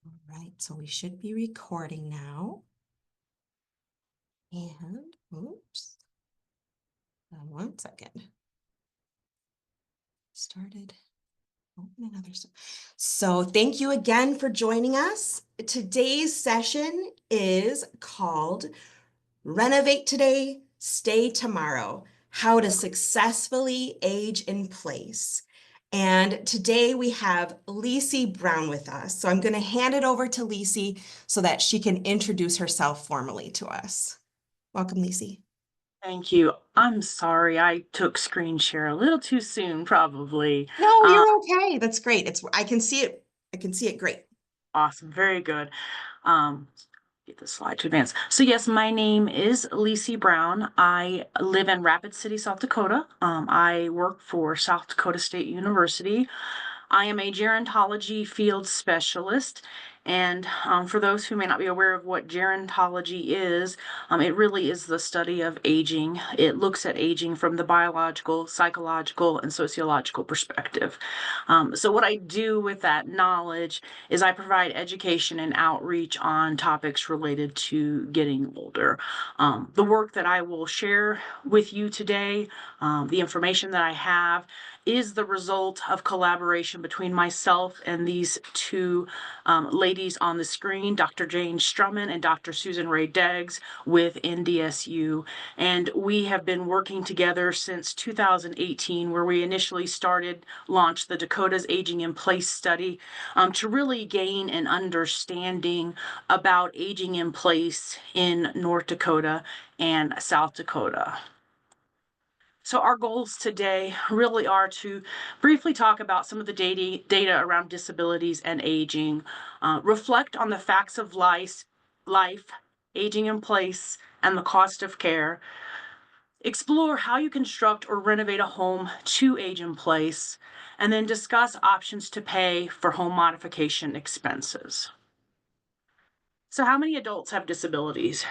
All right, so we should be recording now. And, oops, 1 second. Started. Open another. So thank you again for joining us. Today's session is called Renovate Today, Stay Tomorrow, How to Successfully Age in Place. And today we have Leacey Brown with us. So I'm going to hand it over to Leacey so that she can introduce herself formally to us. Welcome, Leacey. Thank you. I'm sorry I took screen share a little too soon, probably. No, Um, you're okay. That's great. I can see it. I can see it great. awesome. Very good. Um, get the slide to advance. So yes, my name is Leacey Brown. I live in Rapid City, South Dakota. I work for South Dakota State University. I am a gerontology field specialist. And for those who may not be aware of what gerontology is, it really is the study of aging. It looks at aging from the biological, psychological, and sociological perspective. So what I do with that knowledge is I provide education and outreach on topics related to getting older. The work that I will share with you today, the information that I have, is the result of collaboration between myself and these two ladies on the screen, Dr. Jane Strumman and Dr. Susan Ray Deggs with NDSU. And we have been working together since 2018, where we initially launched the Dakota's Aging in Place study to really gain an understanding about aging in place in North Dakota and South Dakota. So our goals today really are to briefly talk about some of the data around disabilities and aging, reflect on the facts of life, aging in place, and the cost of care, explore how you construct or renovate a home to age in place, and then discuss options to pay for home modification expenses. So how many adults have disabilities?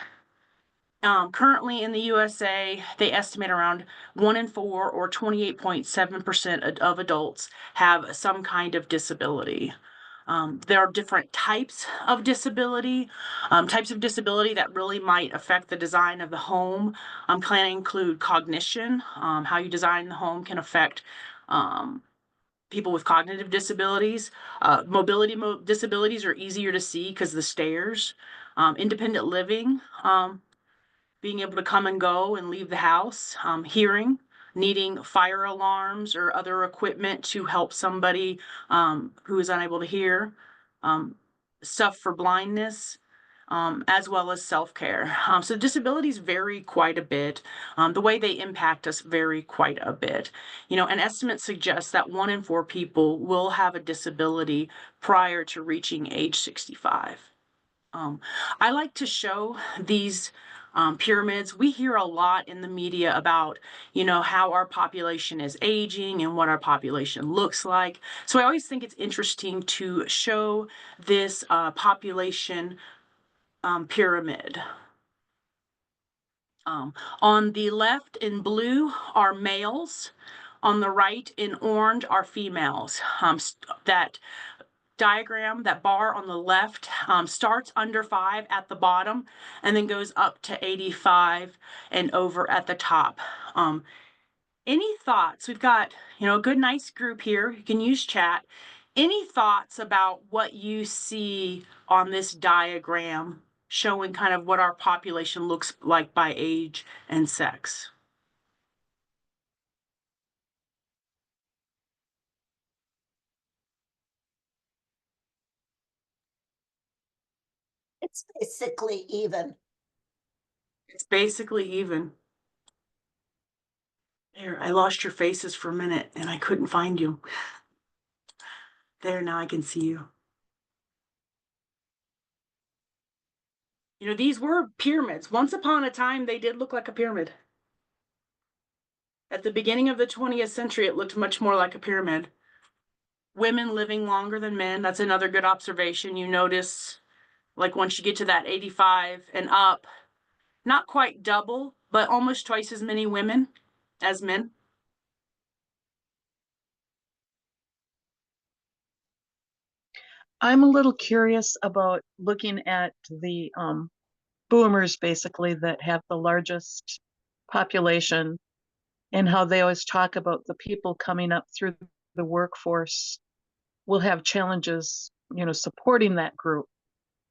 Currently in the USA, they estimate around 1 in 4 or 28.7% of adults have some kind of disability. There are different types of disability that really might affect the design of the home. Can include cognition. How you design the home can affect people with cognitive disabilities. Mobility disabilities are easier to see because the stairs. Independent living. Being able to come and go and leave the house, hearing, needing fire alarms or other equipment to help somebody who is unable to hear, stuff for blindness, as well as self-care. So disabilities vary quite a bit. The way they impact us vary quite a bit. An estimate suggests that 1 in 4 people will have a disability prior to reaching age 65. I like to show these pyramids. We hear a lot in the media about, how our population is aging and what our population looks like. So I always think it's interesting to show this population pyramid. On the left in blue are males. On the right in orange are females. That diagram, that bar on the left, starts under 5 at the bottom and then goes up to 85 and over at the top. Any thoughts? We've got, a good, nice group here. You can use chat. Any thoughts about what you see on this diagram showing kind of what our population looks like by age and sex? It's basically even. It's basically even. There, I lost your faces for a minute and I couldn't find you. There, now I can see you. These were pyramids. Once upon a time, they did look like a pyramid. At the beginning of the 20th century, it looked much more like a pyramid. Women living longer than men, that's another good observation. You notice, like once you get to that 85 and up, not quite double, but almost twice as many women as men. I'm a little curious about looking at the boomers basically that have the largest population and how they always talk about the people coming up through the workforce will have challenges, supporting that group.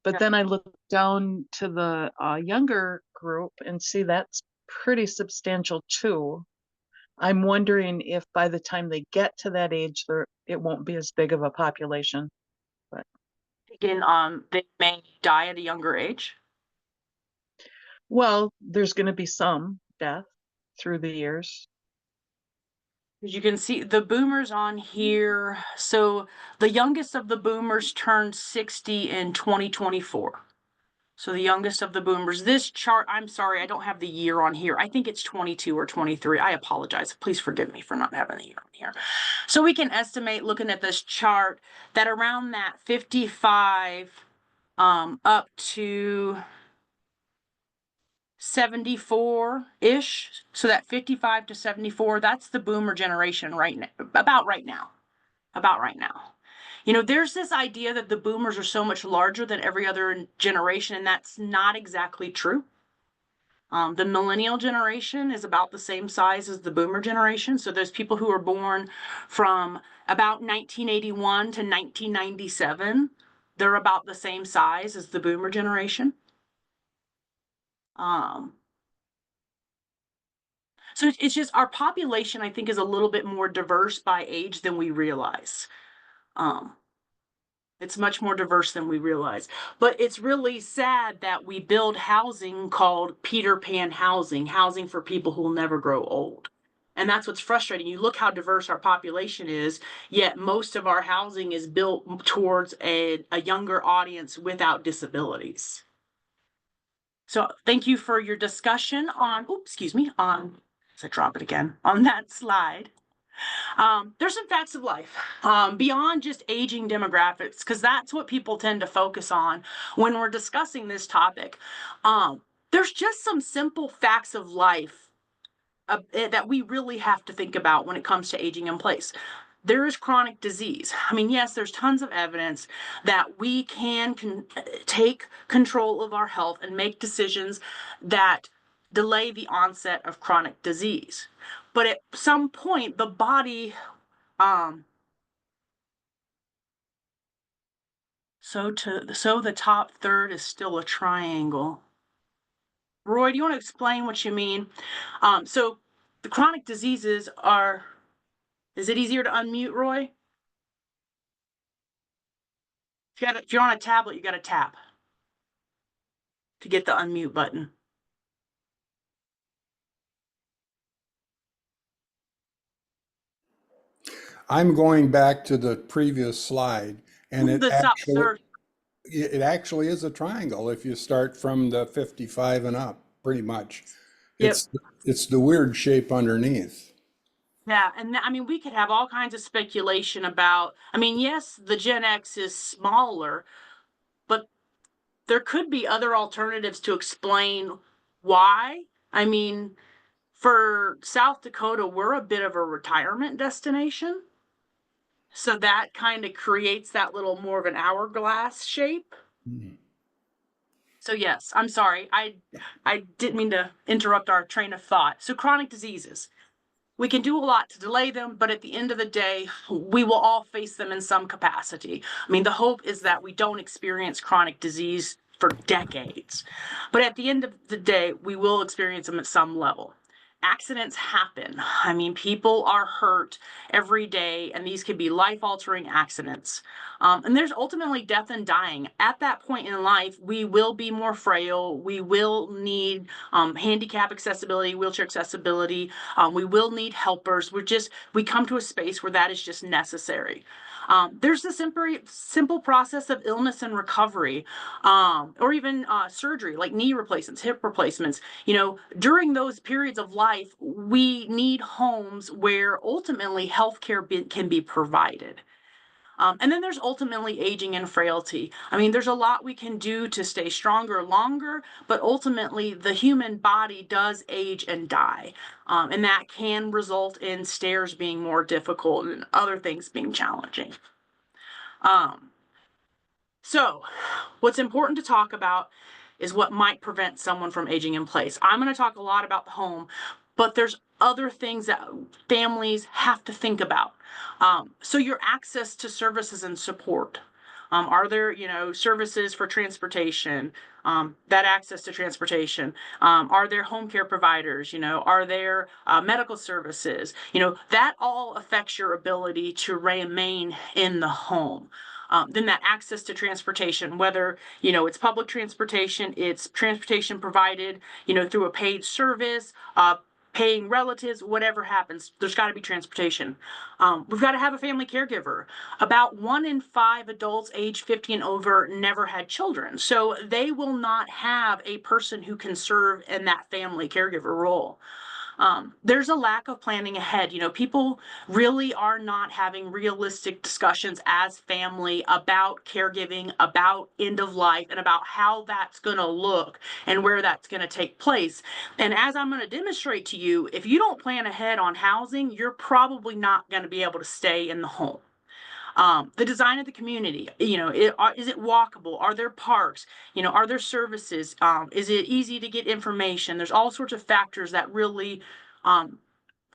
But Yeah. then I look down to the younger group and see that's pretty substantial too. I'm wondering if by the time they get to that age, it won't be as big of a population. But Again, they may die at a younger age. well, there's going to be some death through the years. As you can see, the boomers on here. So the youngest of the boomers turned 60 in 2024. So the youngest of the boomers. This chart, I'm sorry, I don't have the year on here. I think it's 22 or 23. I apologize. Please forgive me for not having the year on here. So we can estimate, looking at this chart, that around that 55 up to 74-ish. So that 55 to 74, that's the boomer generation right now, about right now. About right now. There's this idea that the boomers are so much larger than every other generation, and that's not exactly true. The millennial generation is about the same size as the boomer generation. So there's people who are born from about 1981 to 1997. They're about the same size as the boomer generation. So it's just our population, I think, is a little bit more diverse by age than we realize. It's much more diverse than we realize. But it's really sad that we build housing called Peter Pan housing, housing for people who will never grow old. And that's what's frustrating. You look how diverse our population is, yet most of our housing is built towards a younger audience without disabilities. So thank you for your discussion on, as I drop it again, on that slide. There's some facts of life beyond just aging demographics, because that's what people tend to focus on when we're discussing this topic. There's just some simple facts of life that we really have to think about when it comes to aging in place. There is chronic disease. I mean, yes, there's tons of evidence that we can take control of our health and make decisions that delay the onset of chronic disease. But at some point, the body, so the top third is still a triangle. Roy, do you want to explain what you mean? So the chronic diseases are, is it easier to unmute, Roy? If you're on a tablet, you got to tap to get the unmute button. I'm going back to the previous slide, and The top third. it actually is a triangle if you start from the 55 and up, pretty much. Yep. It's the weird shape underneath. Yeah, and I mean, we could have all kinds of speculation about, I mean, yes, the Gen X is smaller, but there could be other alternatives to explain why. I mean, for South Dakota, we're a bit of a retirement destination. So that kind of creates that little more of an hourglass shape. So yes, I'm sorry. I didn't mean to interrupt our train of thought. So chronic diseases. We can do a lot to delay them, but at the end of the day, we will all face them in some capacity. I mean, the hope is that we don't experience chronic disease for decades, but at the end of the day, we will experience them at some level. Accidents happen. I mean, people are hurt every day, and these can be life-altering accidents. And there's ultimately death and dying. At that point in life, we will be more frail. We will need handicap accessibility, wheelchair accessibility. We will need helpers. We come to a space where that is just necessary. There's the simple process of illness and recovery, or even surgery, like knee replacements, hip replacements. During those periods of life, we need homes where ultimately healthcare can be provided. And then there's ultimately aging and frailty. I mean, there's a lot we can do to stay stronger longer, but ultimately the human body does age and die. And that can result in stairs being more difficult and other things being challenging. So, what's important to talk about is what might prevent someone from aging in place. I'm going to talk a lot about the home, but there's other things that families have to think about. So, your access to services and support. Are there, services for transportation? That access to transportation. Are there home care providers? Are there medical services? That all affects your ability to remain in the home. Then that access to transportation, whether, it's public transportation, it's transportation provided, through a paid service, paying relatives, whatever happens, there's got to be transportation. We've got to have a family caregiver. About 1 in 5 adults age 50 and over never had children. So they will not have a person who can serve in that family caregiver role. There's a lack of planning ahead. People really are not having realistic discussions as family about caregiving, about end of life, and about how that's going to look and where that's going to take place. And as I'm going to demonstrate to you, if you don't plan ahead on housing, you're probably not going to be able to stay in the home. The design of the community, is it walkable? Are there parks? Are there services? Is it easy to get information? There's all sorts of factors that really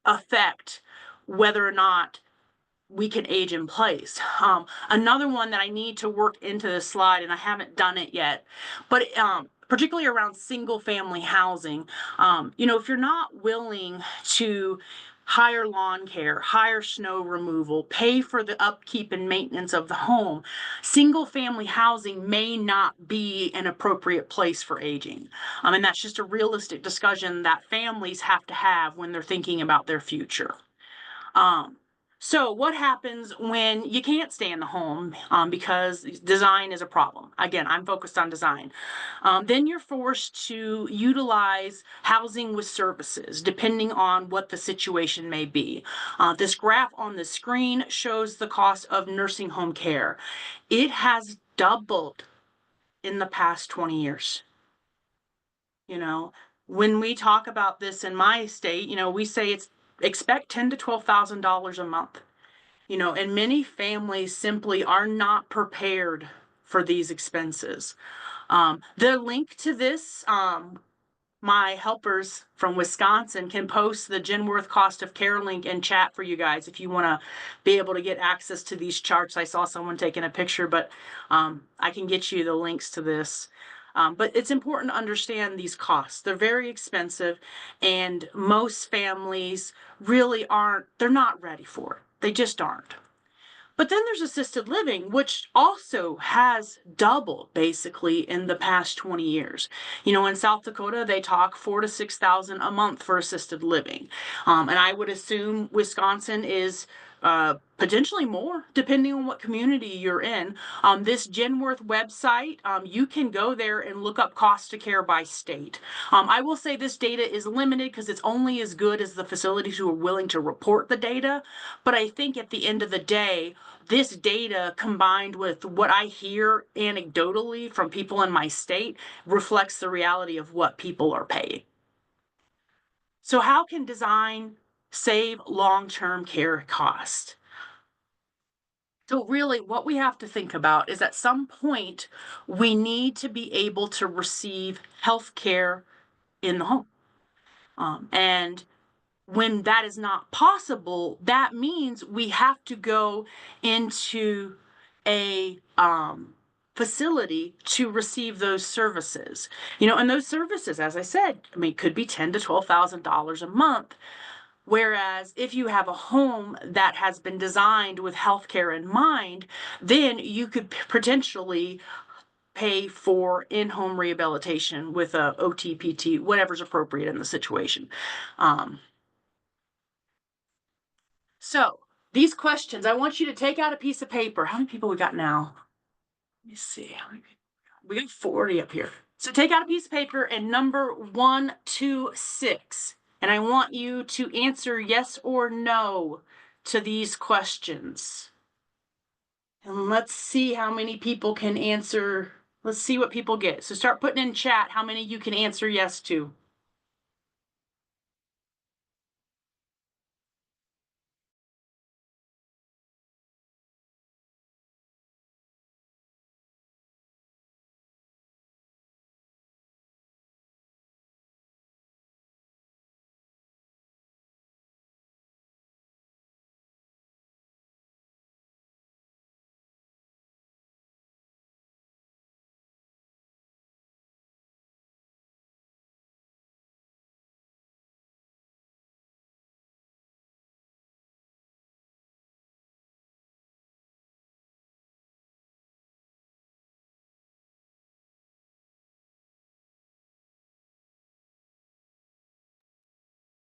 affect whether or not we can age in place. Another one that I need to work into this slide, and I haven't done it yet, but particularly around single family housing, if you're not willing to hire lawn care, hire snow removal, pay for the upkeep and maintenance of the home, single family housing may not be an appropriate place for aging. And that's just a realistic discussion that families have to have when they're thinking about their future. So what happens when you can't stay in the home because design is a problem? Again, I'm focused on design. Then you're forced to utilize housing with services, depending on what the situation may be. This graph on the screen shows the cost of nursing home care. It has doubled in the past 20 years. When we talk about this in my state, we say expect $10,000 to $12,000 a month. And many families simply are not prepared for these expenses. The link to this, my helpers from Wisconsin can post the Genworth cost of care link in chat for you guys if you want to be able to get access to these charts. I saw someone taking a picture, but I can get you the links to this. But it's important to understand these costs. They're very expensive, and most families really they're not ready for it. They just aren't. But then there's assisted living, which also has doubled basically in the past 20 years. In South Dakota, they talk 4,000 to 6,000 a month for assisted living. And I would assume Wisconsin is potentially more, depending on what community you're in. This Genworth website, you can go there and look up cost of care by state. I will say this data is limited because it's only as good as the facilities who are willing to report the data. But I think at the end of the day, this data combined with what I hear anecdotally from people in my state reflects the reality of what people are paying. So how can design save long-term care costs? So really what we have to think about is at some point we need to be able to receive health care in the home. And when that is not possible, that means we have to go into a facility to receive those services. And those services, as I said, could be $10,000 to $12,000 a month. Whereas if you have a home that has been designed with healthcare in mind, then you could potentially pay for in-home rehabilitation with a OTPT, whatever's appropriate in the situation. So these questions, I want you to take out a piece of paper. How many people we got now? Let me see. How many people we got? 40 up here. So take out a piece of paper and number 1 to 6. And I want you to answer yes or no to these questions. And let's see how many people can answer. Let's see what people get. So start putting in chat how many you can answer yes to.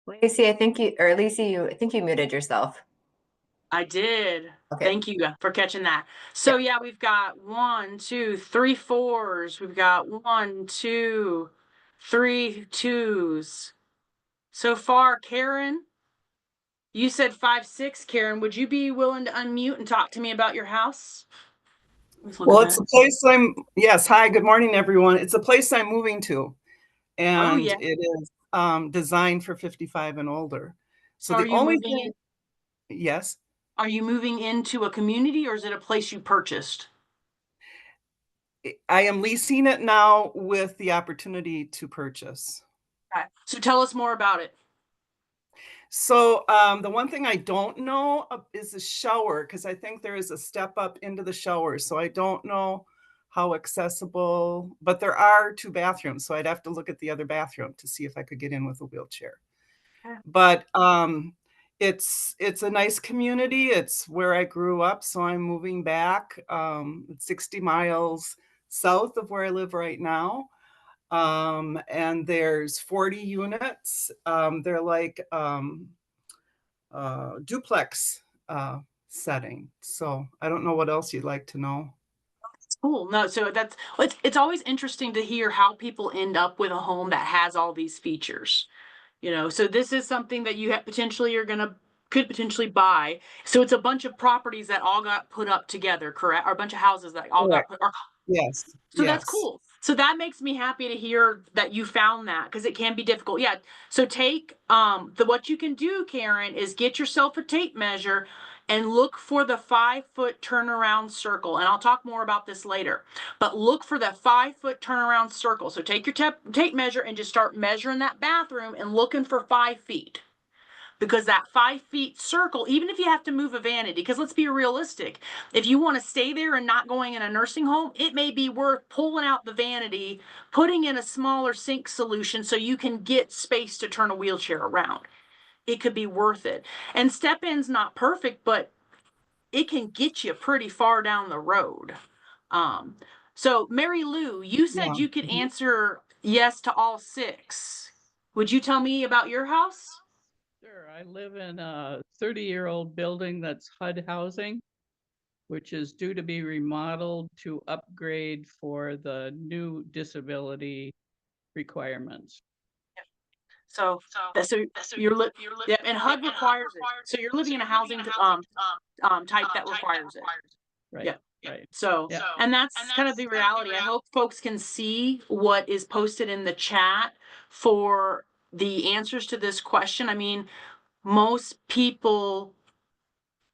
Lacey, I think you muted yourself. I did. Okay. Thank you for catching that. So yeah, we've got 1, 2, 3 4s. We've got 1, 2, 3 2s. So far, Karen, you said 5, 6. Karen, would you be willing to unmute and talk to me about your house? Well, it's a place yes, hi, good morning, everyone. It's a place I'm moving to, and yeah. it is designed for 55 and older. So Are the you only moving thing, yes, Are you moving into a community or is it a place you purchased? I am leasing it now with the opportunity to purchase. Okay. So tell us more about it. So the one thing I don't know is the shower, because I think there is a step up into the shower. So I don't know how accessible, but there are 2 bathrooms. So I'd have to look at the other bathroom to see if I could get in with a wheelchair. Okay. But it's a nice community. It's where I grew up. So I'm moving back. It's 60 miles south of where I live right now. And there's 40 units. They're like duplex setting. So I don't know what else you'd like to know. Cool. No, so it's always interesting to hear how people end up with a home that has all these features. So this is something that you could potentially buy. So it's a bunch of properties that all got put up together, correct? Or a bunch of houses that all got Correct. put. Yes. So that's Yes. cool. So that makes me happy to hear that you found that because it can be difficult. Yeah. So take what you can do, Karen, is get yourself a tape measure and look for the 5-foot turnaround circle. And I'll talk more about this later. But look for the 5-foot turnaround circle. So take your tape measure and just start measuring that bathroom and looking for 5 feet. Because that 5 feet circle, even if you have to move a vanity, because let's be realistic, if you want to stay there and not going in a nursing home, it may be worth pulling out the vanity, putting in a smaller sink solution so you can get space to turn a wheelchair around. It could be worth it. And step-in's not perfect, but it can get you pretty far down the road. So Mary Lou, you said Yeah. you could answer yes to all 6. Would you tell me about your house? Sure, I live in a 30-year-old building that's HUD housing, which is due to be remodeled to upgrade for the new disability requirements. So yep, and HUD requires it. So you're living in a housing type that requires it. Right. Yeah. Right. So, Yeah. and that's kind of the reality. I hope folks can see what is posted in the chat for the answers to this question. I mean, most people,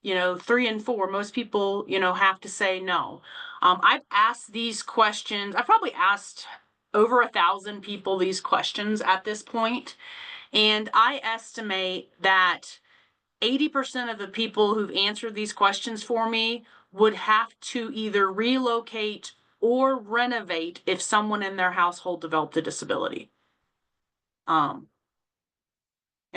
3 and 4, most people, have to say no. I've asked these questions. I've probably asked over 1,000 people these questions at this point, and I estimate that 80% of the people who've answered these questions for me would have to either relocate or renovate if someone in their household developed a disability. And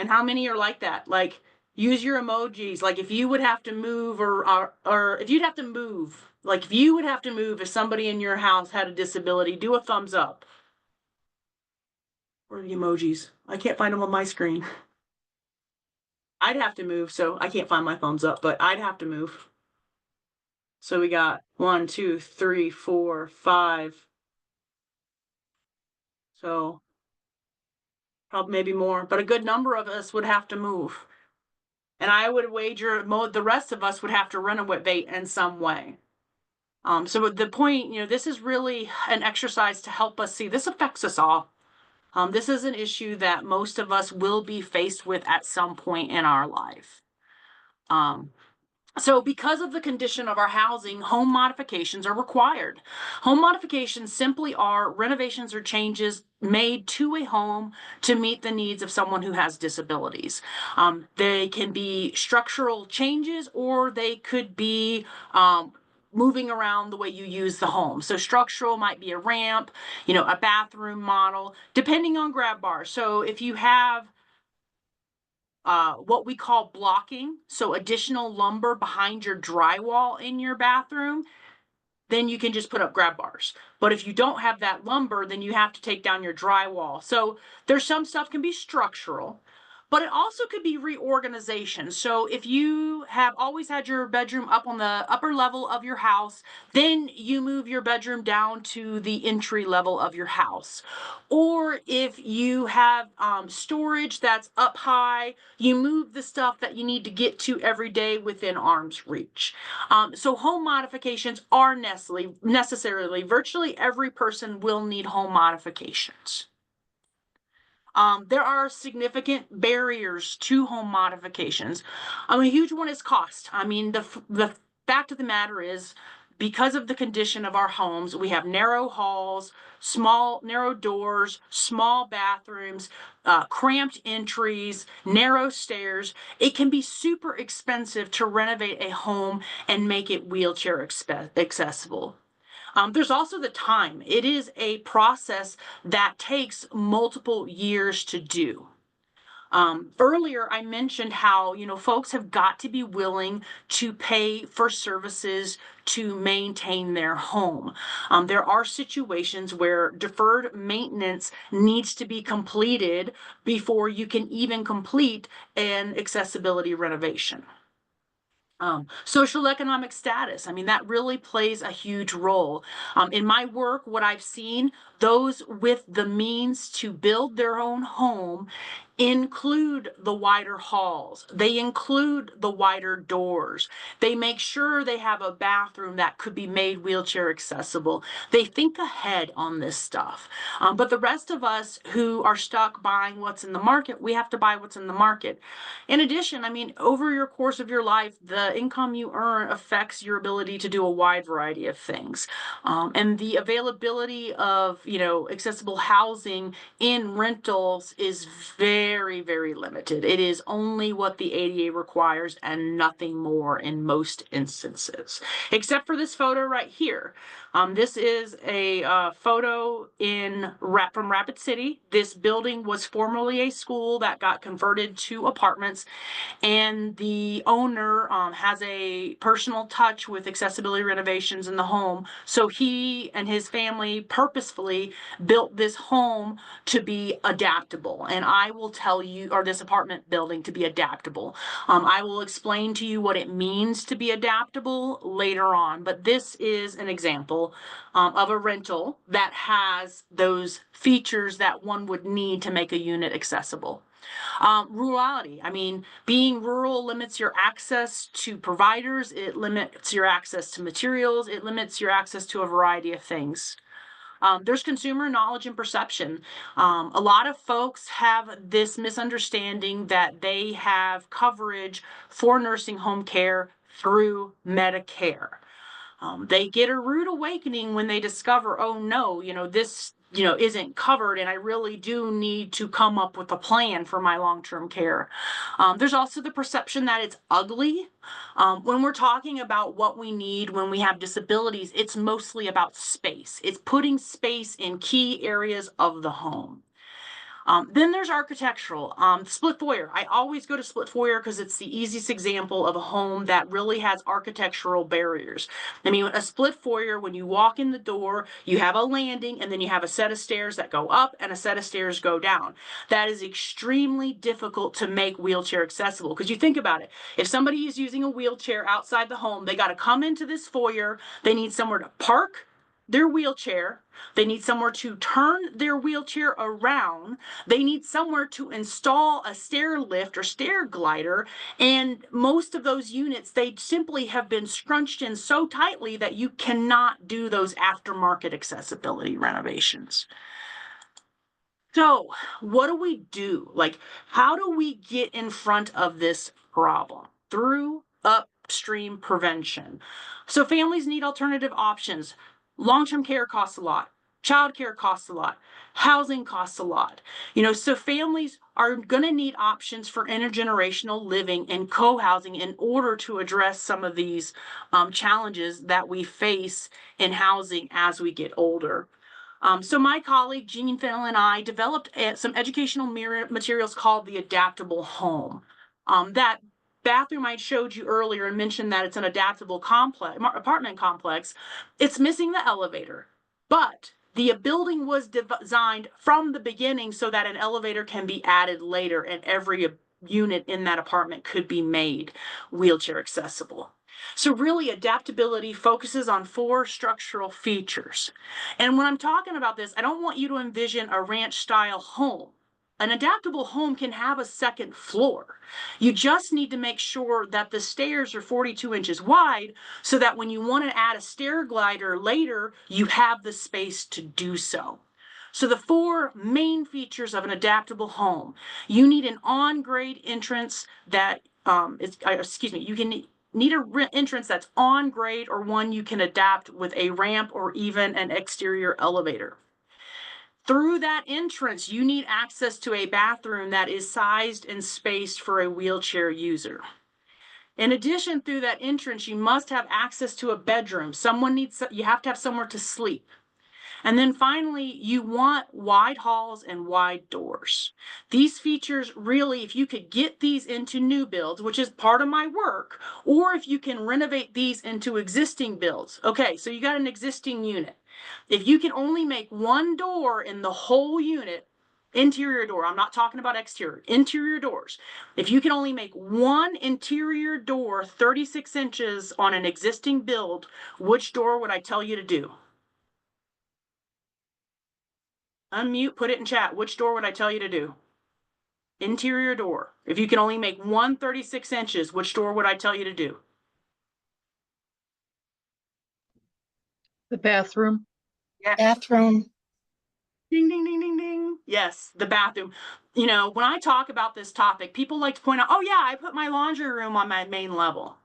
how many are like that? Like, use your emojis. Like, if you would have to move or if you'd have to move, like if you would have to move if somebody in your house had a disability, do a thumbs up. Where are the emojis? I can't find them on my screen. I'd have to move, so I can't find my thumbs up, but I'd have to move. So we got 1, 2, 3, 4, 5. So probably maybe more, but a good number of us would have to move. And I would wager the rest of us would have to renovate in some way. So the point, this is really an exercise to help us see this affects us all. This is an issue that most of us will be faced with at some point in our life. So because of the condition of our housing, home modifications are required. Home modifications simply are renovations or changes made to a home to meet the needs of someone who has disabilities. They can be structural changes or they could be moving around the way you use the home. So structural might be a ramp, a bathroom model, depending on grab bars. So if you have what we call blocking, so additional lumber behind your drywall in your bathroom, then you can just put up grab bars. But if you don't have that lumber, then you have to take down your drywall. So there's some stuff can be structural, but it also could be reorganization. So if you have always had your bedroom up on the upper level of your house, then you move your bedroom down to the entry level of your house. Or if you have storage that's up high, you move the stuff that you need to get to every day within arm's reach. So home modifications are necessarily, virtually every person will need home modifications. There are significant barriers to home modifications. A huge one is cost. I mean, the fact of the matter is, because of the condition of our homes, we have narrow halls, small, narrow doors, small bathrooms, cramped entries, narrow stairs. It can be super expensive to renovate a home and make it wheelchair accessible. There's also the time. It is a process that takes multiple years to do. Earlier, I mentioned how, folks have got to be willing to pay for services to maintain their home. There are situations where deferred maintenance needs to be completed before you can even complete an accessibility renovation. Social economic status. I mean, that really plays a huge role. In my work, what I've seen, those with the means to build their own home include the wider halls. They include the wider doors. They make sure they have a bathroom that could be made wheelchair accessible. They think ahead on this stuff. But the rest of us who are stuck buying what's in the market, we have to buy what's in the market. In addition, I mean, over your course of your life, the income you earn affects your ability to do a wide variety of things. And the availability of, accessible housing in rentals is very, very limited. It is only what the ADA requires and nothing more in most instances, except for this photo right here. This is a photo from Rapid City. This building was formerly a school that got converted to apartments, and the owner has a personal touch with accessibility renovations in the home. So he and his family purposefully built this home to be adaptable. And I will tell you, or this apartment building to be adaptable. I will explain to you what it means to be adaptable later on, but this is an example of a rental that has those features that one would need to make a unit accessible. Rurality. I mean, being rural limits your access to providers. It limits your access to materials. It limits your access to a variety of things. There's consumer knowledge and perception. A lot of folks have this misunderstanding that they have coverage for nursing home care through Medicare. They get a rude awakening when they discover, oh no, this, isn't covered, and I really do need to come up with a plan for my long-term care. There's also the perception that it's ugly. When we're talking about what we need when we have disabilities, it's mostly about space. It's putting space in key areas of the home. Then there's architectural. Split foyer. I always go to split foyer because it's the easiest example of a home that really has architectural barriers. I mean, a split foyer, when you walk in the door, you have a landing and then you have a set of stairs that go up and a set of stairs go down. That is extremely difficult to make wheelchair accessible, because you think about it. If somebody is using a wheelchair outside the home, they got to come into this foyer. They need somewhere to park their wheelchair. They need somewhere to turn their wheelchair around. They need somewhere to install a stair lift or stair glider. And most of those units, they simply have been scrunched in so tightly that you cannot do those aftermarket accessibility renovations. So what do we do? Like, how do we get in front of this problem? Through upstream prevention. So families need alternative options. Long-term care costs a lot. Childcare costs a lot. Housing costs a lot. So families are going to need options for intergenerational living and co-housing in order to address some of these challenges that we face in housing as we get older. So my colleague Jean Fennell and I developed some educational materials called the Adaptable Home. That bathroom I showed you earlier and mentioned that it's an adaptable apartment complex. It's missing the elevator, but The building was designed from the beginning so that an elevator can be added later, and every unit in that apartment could be made wheelchair accessible. So really, adaptability focuses on 4 structural features. And when I'm talking about this, I don't want you to envision a ranch style home. An adaptable home can have a second floor. You just need to make sure that the stairs are 42 inches wide so that when you want to add a stair glider later, you have the space to do so. So the 4 main features of an adaptable home: you need an on-grade entrance that you can need a entrance that's on grade, or one you can adapt with a ramp or even an exterior elevator. Through that entrance, you need access to a bathroom that is sized and spaced for a wheelchair user. In addition, through that entrance, you must have access to a bedroom. You have to have somewhere to sleep. And then finally, you want wide halls and wide doors. These features really, if you could get these into new builds, which is part of my work, or if you can renovate these into existing builds. Okay, so you got an existing unit. If you can only make one door in the whole unit, interior door, I'm not talking about exterior, interior doors. If you can only make one interior door 36 inches on an existing build, which door would I tell you to do? Unmute, put it in chat. Which door would I tell you to do? Interior door. If you can only make one 36 inches, which door would I tell you to do? The bathroom. Yeah. Bathroom. Ding, ding, ding, ding, ding. Yes, the bathroom. You know, when I talk about this topic, people like to point out, oh yeah, I put my laundry room on my main level.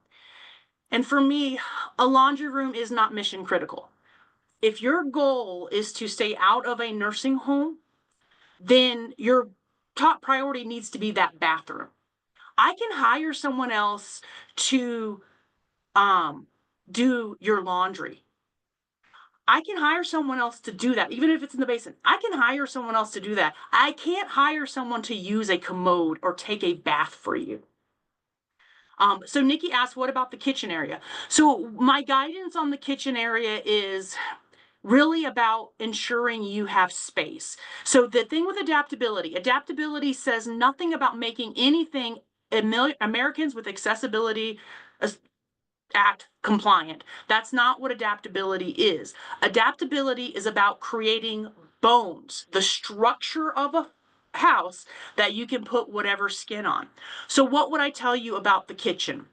And for me, a laundry room is not mission critical. If your goal is to stay out of a nursing home, then your top priority needs to be that bathroom. I can hire someone else to do your laundry. I can hire someone else to do that, even if it's in the basement. I can hire someone else to do that. I can't hire someone to use a commode or take a bath for you. So Nikki asked, what about the kitchen area? So my guidance on the kitchen area is really about ensuring you have space. So the thing with adaptability says nothing about making anything Americans with Accessibility Act compliant. That's not what adaptability is. Adaptability is about creating bones, the structure of a house that you can put whatever skin on. So what would I tell you about the kitchen?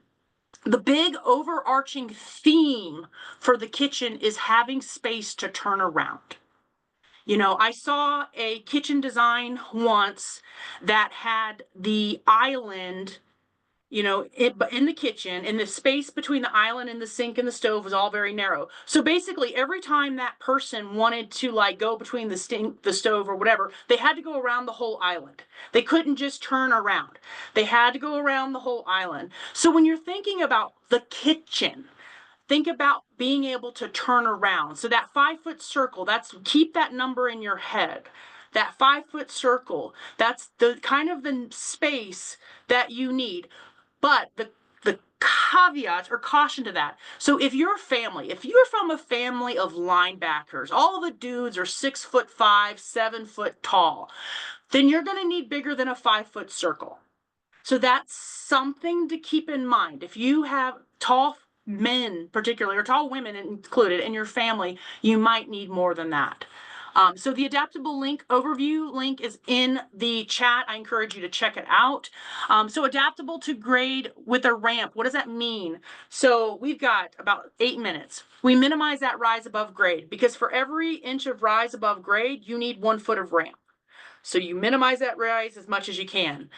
The big overarching theme for the kitchen is having space to turn around. You know, I saw a kitchen design once that had the island, you know, in the kitchen, and the space between the island and the sink and the stove was all very narrow. So basically, every time that person wanted to like go between the stove or whatever, they had to go around the whole island. They couldn't just turn around. They had to go around the whole island. So when you're thinking about the kitchen, think about being able to turn around. So that 5-foot circle, keep that number in your head. That 5-foot circle, that's the kind of the space that you need. But the caveat or caution to that. So if you're from a family of linebackers, all the dudes are 6'5", 7 foot tall, then you're going to need bigger than a 5-foot circle. So that's something to keep in mind. If you have tall men, particularly, or tall women included in your family, you might need more than that. So the adaptable overview link is in the chat. I encourage you to check it out. So adaptable to grade with a ramp. What does that mean? So we've got about 8 minutes. We minimize that rise above grade because for every inch of rise above grade, you need 1 foot of ramp. So you minimize that rise as much as you can.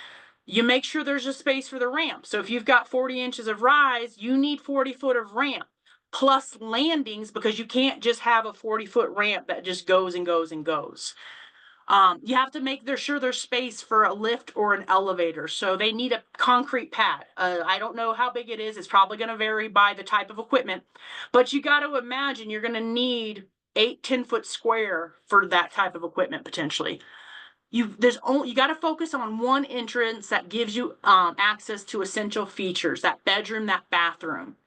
You make sure there's a space for the ramp. So if you've got 40 inches of rise, you need 40 foot of ramp plus landings, because you can't just have a 40-foot ramp that just goes and goes and goes. You have to make sure there's space for a lift or an elevator. So they need a concrete pad. I don't know how big it is. It's probably going to vary by the type of equipment, but you got to imagine you're going to need 8-10-foot square for that type of equipment potentially. You got to focus on one entrance that gives you access to essential features, that bedroom, that bathroom.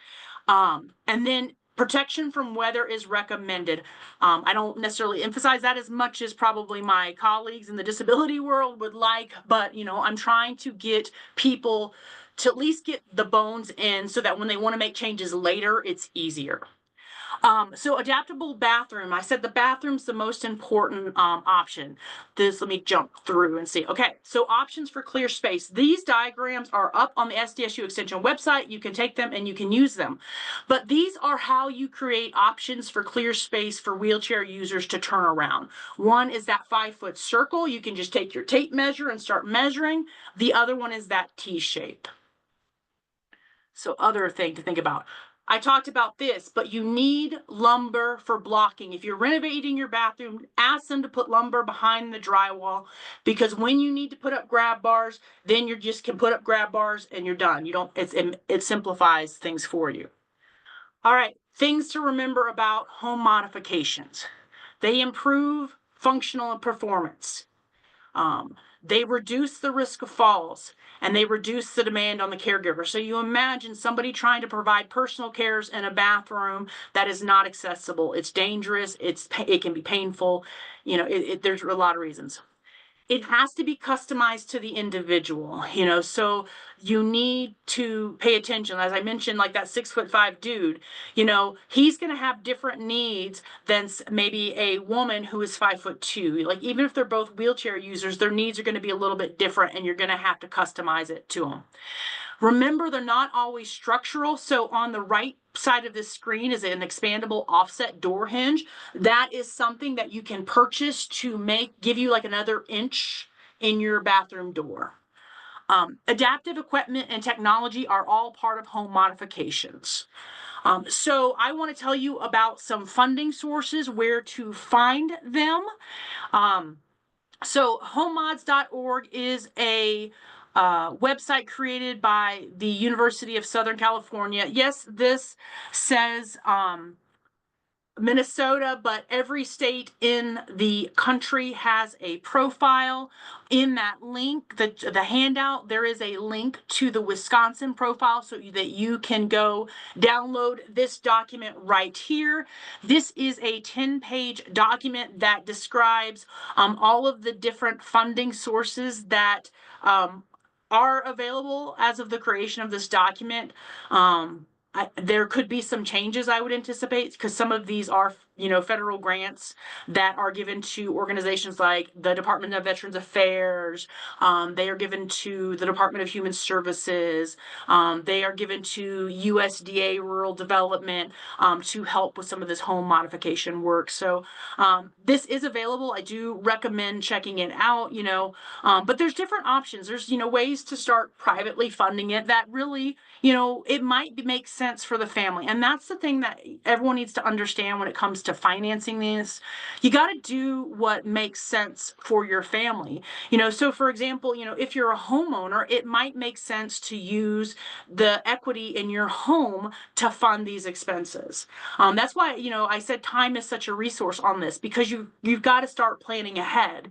And then Protection from weather is recommended. I don't necessarily emphasize that as much as probably my colleagues in the disability world would like, but I'm trying to get people to at least get the bones in so that when they want to make changes later, it's easier. So adaptable bathroom. I said the bathroom's the most important option. Let me jump through and see. Okay, so options for clear space. These diagrams are up on the SDSU Extension website. You can take them and you can use them. But these are how you create options for clear space for wheelchair users to turn around. One is that 5-foot circle. You can just take your tape measure and start measuring. The other one is that T shape. So other thing to think about. I talked about this, but you need lumber for blocking. If you're renovating your bathroom, ask them to put lumber behind the drywall, because when you need to put up grab bars, then you just can put up grab bars and you're done. It simplifies things for you. All right, things to remember about home modifications. They improve functional performance. They reduce the risk of falls, and they reduce the demand on the caregiver. So you imagine somebody trying to provide personal cares in a bathroom that is not accessible. It's dangerous. It can be painful. There's a lot of reasons. It has to be customized to the individual, so you need to pay attention. As I mentioned, like that 6'5" dude, he's going to have different needs than maybe a woman who is 5'2". Like, even if they're both wheelchair users, their needs are going to be a little bit different, and you're going to have to customize it to them. Remember, they're not always structural. So on the right side of this screen is an expandable offset door hinge. That is something that you can purchase to give you like another inch in your bathroom door. Adaptive equipment and technology are all part of home modifications. So I want to tell you about some funding sources, where to find them. So homemods.org is a website created by the University of Southern California. Yes, this says Minnesota, but every state in the country has a profile. In that link, the handout, there is a link to the Wisconsin profile so that you can go download this document right here. This is a 10-page document that describes all of the different funding sources that are available as of the creation of this document. There could be some changes, I would anticipate, because some of these are, federal grants that are given to organizations like the Department of Veterans Affairs. They are given to the Department of Human Services. They are given to USDA Rural Development to help with some of this home modification work. So this is available. I do recommend checking it out, but there's different options. There's, ways to start privately funding it that really, it might make sense for the family. And that's the thing that everyone needs to understand when it comes to financing this. You got to do what makes sense for your family. So for example, if you're a homeowner, it might make sense to use the equity in your home to fund these expenses. That's why, I said time is such a resource on this, because you've got to start planning ahead.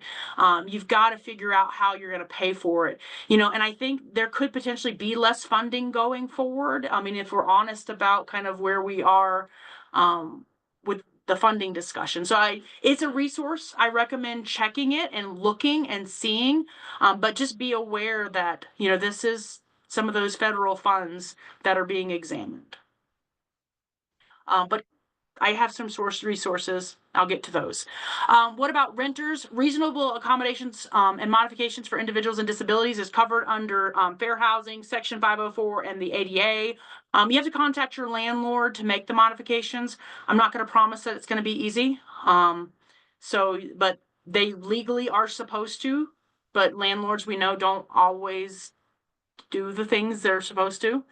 You've got to figure out how you're going to pay for it, and I think there could potentially be less funding going forward. I mean, if we're honest about kind of where we are with the funding discussion. So it's a resource. I recommend checking it and looking and seeing, but just be aware that, this is some of those federal funds that are being examined. But I have some resources. I'll get to those. What about renters? Reasonable accommodations and modifications for individuals and disabilities is covered under Fair Housing, Section 504, and the ADA. You have to contact your landlord to make the modifications. I'm not going to promise that it's going to be easy. But they legally are supposed to. But landlords, we know, don't always do the things they're supposed to.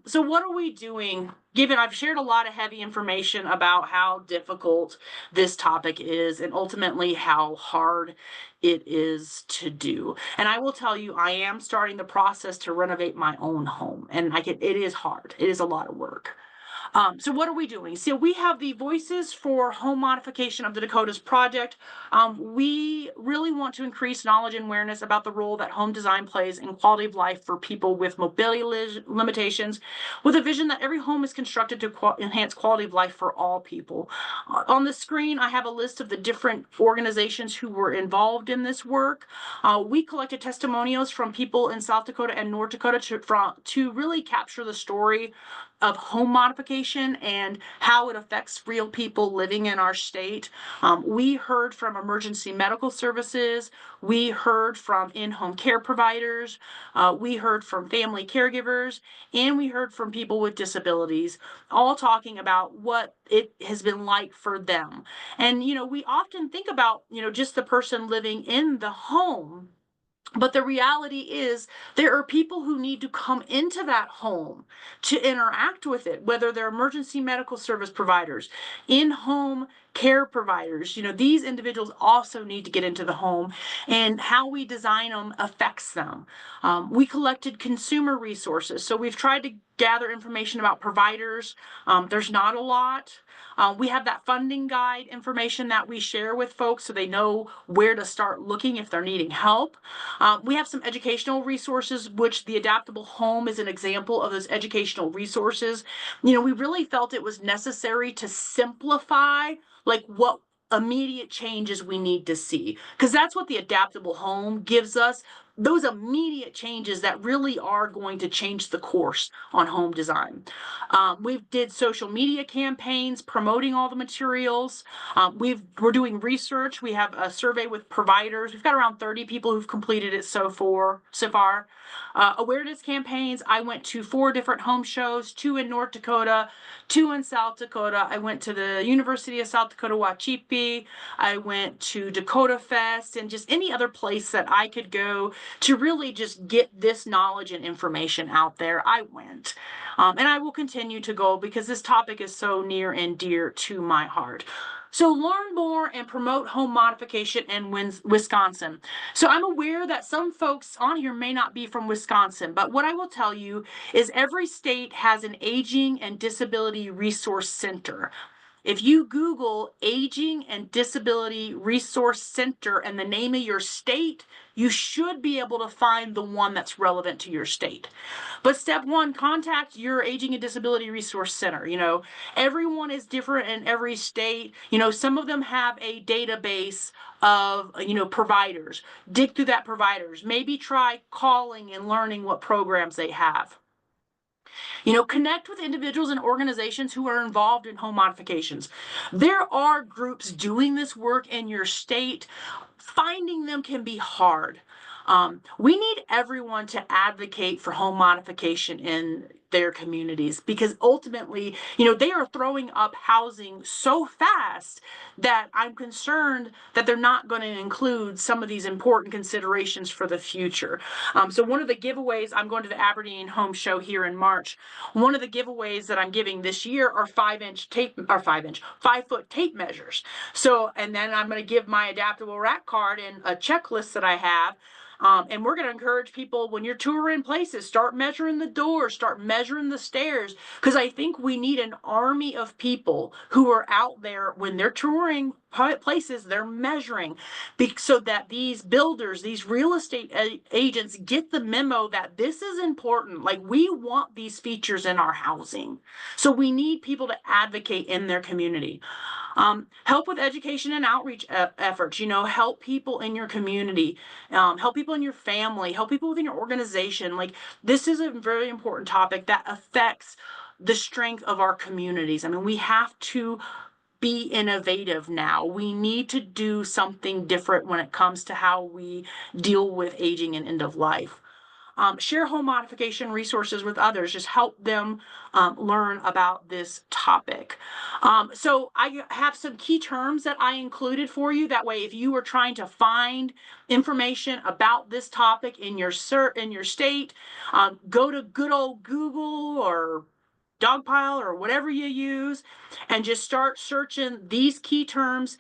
So what are we doing, given I've shared a lot of heavy information about how difficult this topic is and ultimately how hard it is to do? And I will tell you, I am starting the process to renovate my own home, and it is hard. It is a lot of work. So what are we doing? So we have the Voices for Home Modification of the Dakotas project. We really want to increase knowledge and awareness about the role that home design plays in quality of life for people with mobility limitations, with a vision that every home is constructed to enhance quality of life for all people. On the screen, I have a list of the different organizations who were involved in this work. We collected testimonials from people in South Dakota and North Dakota to really capture the story of home modification and how it affects real people living in our state. We heard from emergency medical services. We heard from in-home care providers. We heard from family caregivers, and we heard from people with disabilities, all talking about what it has been like for them. And, we often think about, just the person living in the home. But the reality is there are people who need to come into that home to interact with it, whether they're emergency medical service providers, in-home care providers. These individuals also need to get into the home, and how we design them affects them. We collected consumer resources. So we've tried to gather information about providers. There's not a lot. We have that funding guide information that we share with folks so they know where to start looking if they're needing help. We have some educational resources, which the Adaptable Home is an example of those educational resources. We really felt it was necessary to simplify what immediate changes we need to see, because that's what the Adaptable Home gives us, those immediate changes that really are going to change the course on home design. We did social media campaigns promoting all the materials. We're doing research. We have a survey with providers. We've got around 30 people who've completed it so far. Awareness campaigns. I went to 4 different home shows, 2 in North Dakota, 2 in South Dakota. I went to the University of South Dakota Wachipi. I went to Dakota Fest, and just any other place that I could go to really just get this knowledge and information out there. I went. And I will continue to go because this topic is so near and dear to my heart. So learn more and promote home modification in Wisconsin. So I'm aware that some folks on here may not be from Wisconsin, but what I will tell you is every state has an aging and disability resource center. If you Google Aging and Disability Resource Center and the name of your state, you should be able to find the one that's relevant to your state. But step 1, contact your Aging and Disability Resource Center. Everyone is different in every state. Some of them have a database of, providers. Dig through that providers. Maybe try calling and learning what programs they have. Connect with individuals and organizations who are involved in home modifications. There are groups doing this work in your state. Finding them can be hard. We need everyone to advocate for home modification in their communities, because ultimately, they are throwing up housing so fast that I'm concerned that they're not going to include some of these important considerations for the future. So one of the giveaways, I'm going to the Aberdeen Home Show here in March. One of the giveaways that I'm giving this year are 5-foot tape measures. So, and then I'm going to give my adaptable rack card and a checklist that I have. And we're going to encourage people, when you're touring places, start measuring the doors, start measuring the stairs, because I think we need an army of people who are out there when they're touring places, they're measuring, so that these builders, these real estate agents get the memo that this is important. We want these features in our housing. So we need people to advocate in their community. Help with education and outreach efforts. Help people in your community, help people in your family, help people within your organization. This is a very important topic that affects the strength of our communities. We have to be innovative now. We need to do something different when it comes to how we deal with aging and end of life. Share home modification resources with others. Just help them learn about this topic. So I have some key terms that I included for you. That way, if you are trying to find information about this topic in your state, go to good old Google or Dogpile or whatever you use, and just start searching these key terms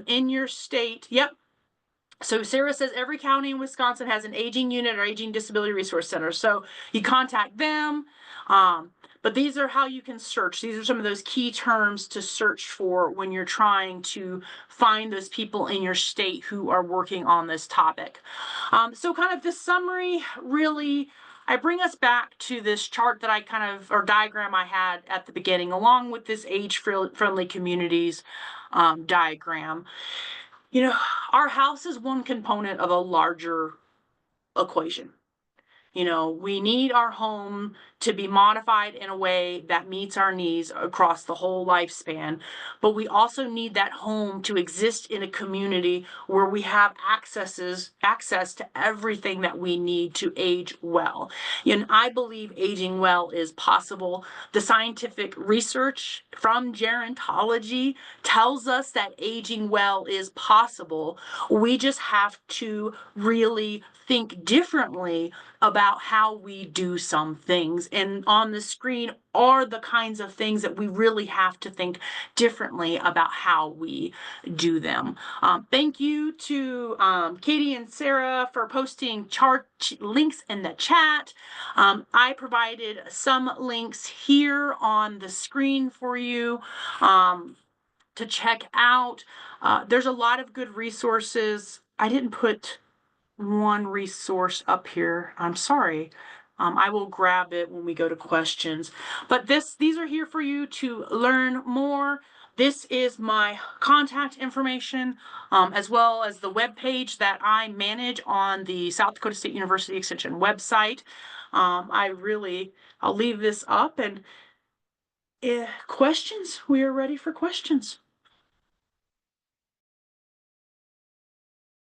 in your state. Yep. So Sarah says every county in Wisconsin has an aging unit or aging disability resource center. So you contact them. But these are how you can search. These are some of those key terms to search for when you're trying to find those people in your state who are working on this topic. So kind of this summary, really, I bring us back to this chart that I kind of, or diagram I had at the beginning, along with this age-friendly communities diagram. You know, our house is one component of a larger equation. You know, we need our home to be modified in a way that meets our needs across the whole lifespan. But we also need that home to exist in a community where we have access to everything that we need to age well. And I believe aging well is possible. The scientific research from gerontology tells us that aging well is possible. We just have to really think differently about how we do some things. And on the screen are the kinds of things that we really have to think differently about how we do them. Thank you to Katie and Sarah for posting chart links in the chat. I provided some links here on the screen for you to check out. There's a lot of good resources. I didn't put one resource up here. I'm sorry. I will grab it when we go to questions. But these are here for you to learn more. This is my contact information, as well as the web page that I manage on the South Dakota State University Extension website. I'll leave this up, and questions. We are ready for questions.